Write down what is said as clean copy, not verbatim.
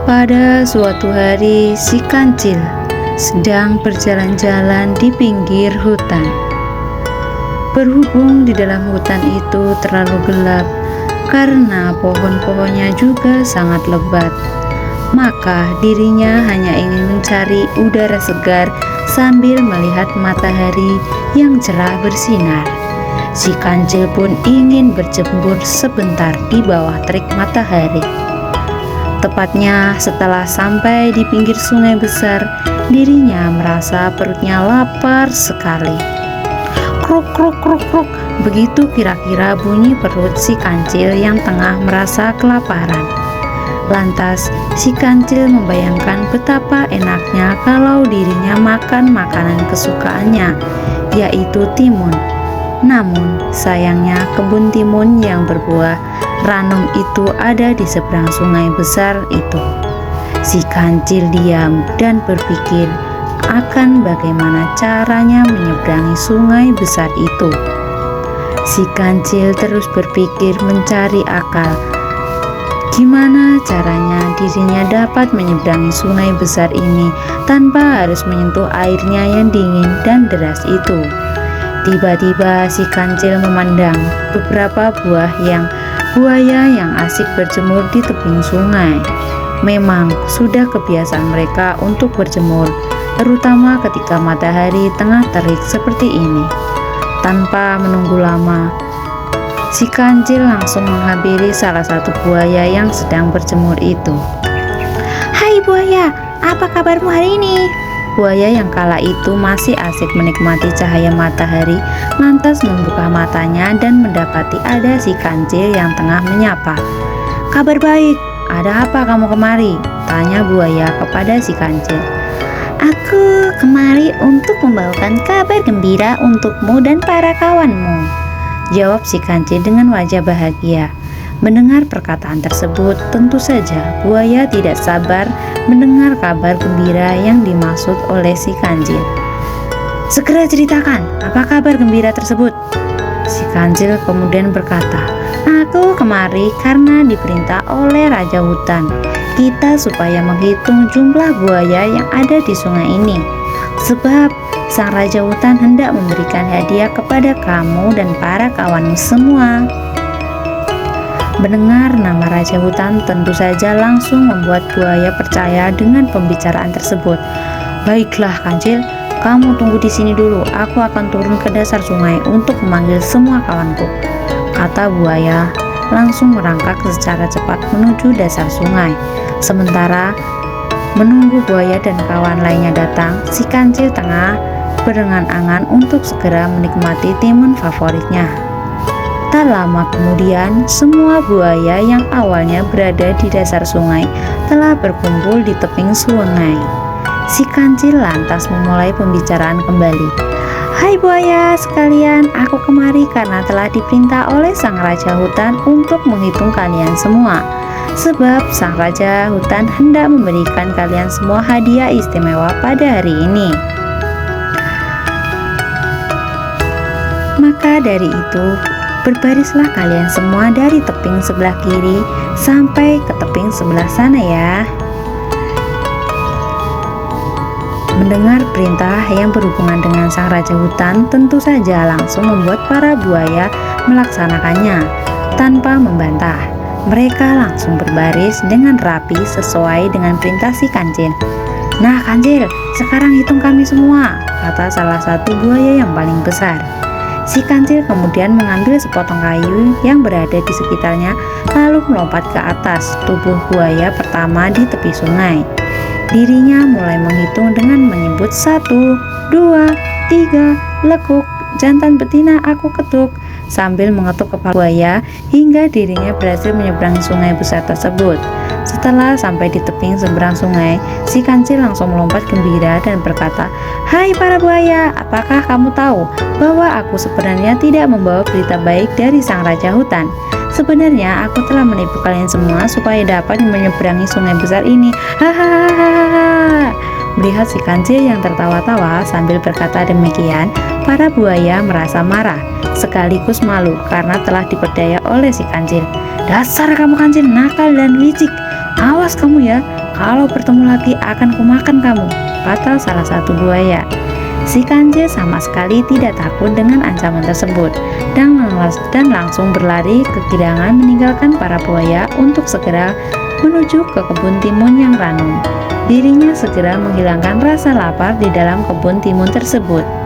Pada suatu hari, si kancil sedang berjalan-jalan di pinggir hutan. Berhubung di dalam hutan itu terlalu gelap karena pohon-pohonnya juga sangat lebat, maka dirinya hanya ingin mencari udara segar sambil melihat matahari yang cerah bersinar. Si kancil pun ingin berjemur sebentar di bawah terik matahari. Tepatnya setelah sampai di pinggir sungai besar, dirinya merasa perutnya lapar sekali. Kruk kruk kruk kruk, begitu kira-kira bunyi perut si kancil yang tengah merasa kelaparan. Lantas si kancil membayangkan betapa enaknya kalau dirinya makan makanan kesukaannya, yaitu timun. Namun sayangnya kebun timun yang berbuah ranum itu ada di seberang sungai besar itu. Si kancil diam dan berpikir akan bagaimana caranya menyeberangi sungai besar itu. Si kancil terus berpikir mencari akal. Gimana caranya dirinya dapat menyeberangi sungai besar ini tanpa harus menyentuh airnya yang dingin dan deras itu. Tiba-tiba si kancil memandang beberapa buaya yang asik berjemur di tebing sungai. Memang sudah kebiasaan mereka untuk berjemur, terutama ketika matahari tengah terik seperti ini. Tanpa menunggu lama, si kancil langsung menghampiri salah satu buaya yang sedang berjemur itu. "Hai buaya, apa kabarmu hari ini?" Buaya yang kala itu masih asik menikmati cahaya matahari, lantas membuka matanya dan mendapati ada si kancil yang tengah menyapa. "Kabar baik, ada apa kamu kemari?" tanya buaya kepada si kancil. "Aku kemari untuk membawakan kabar gembira untukmu dan para kawanmu," jawab si kancil dengan wajah bahagia. Mendengar perkataan tersebut, tentu saja buaya tidak sabar mendengar kabar gembira yang dimaksud oleh si kancil. "Segera ceritakan, apa kabar gembira tersebut?" Si kancil kemudian berkata, "Aku kemari karena diperintah oleh Raja Hutan kita supaya menghitung jumlah buaya yang ada di sungai ini. Sebab sang Raja Hutan hendak memberikan hadiah kepada kamu dan para kawanmu semua." Mendengar nama Raja Hutan tentu saja langsung membuat buaya percaya dengan pembicaraan tersebut. "Baiklah kancil, kamu tunggu di sini dulu, aku akan turun ke dasar sungai untuk memanggil semua kawanku," kata buaya, langsung merangkak secara cepat menuju dasar sungai. Sementara menunggu buaya dan kawan lainnya datang, si kancil tengah berangan-angan untuk segera menikmati timun favoritnya. Tak lama kemudian, semua buaya yang awalnya berada di dasar sungai telah berkumpul di tebing sungai. Si kancil lantas memulai pembicaraan kembali. "Hai buaya sekalian, aku kemari karena telah diperintah oleh sang Raja Hutan untuk menghitung kalian semua. Sebab sang Raja Hutan hendak memberikan kalian semua hadiah istimewa pada hari ini. Maka dari itu, berbarislah kalian semua dari tebing sebelah kiri sampai ke tebing sebelah sana ya." Mendengar perintah yang berhubungan dengan sang Raja Hutan, tentu saja langsung membuat para buaya melaksanakannya tanpa membantah. Mereka langsung berbaris dengan rapi sesuai dengan perintah si kancil. "Nah kancil, sekarang hitung kami semua," kata salah satu buaya yang paling besar. Si kancil kemudian mengambil sepotong kayu yang berada di sekitarnya, lalu melompat ke atas tubuh buaya pertama di tepi sungai. Dirinya mulai menghitung dengan menyebut 1, 2, 3, lekuk, jantan betina aku ketuk, sambil mengetuk kepala buaya hingga dirinya berhasil menyeberangi sungai besar tersebut. Setelah sampai di tebing seberang sungai, si kancil langsung melompat gembira dan berkata, "Hai para buaya, apakah kamu tahu bahwa aku sebenarnya tidak membawa berita baik dari sang Raja Hutan? Sebenarnya aku telah menipu kalian semua supaya dapat menyeberangi sungai besar ini. Hahaha." Melihat si kancil yang tertawa-tawa sambil berkata demikian, para buaya merasa marah sekaligus malu karena telah diperdaya oleh si kancil. "Dasar kamu kancil nakal dan licik, awas kamu ya, "Kalau bertemu lagi akan kumakan kamu," kata salah satu buaya. Si Kanje sama sekali tidak takut dengan ancaman tersebut dan langsung berlari ke gidangan meninggalkan para buaya untuk segera menuju ke kebun timun yang ranum. Dirinya segera menghilangkan rasa lapar di dalam kebun timun tersebut.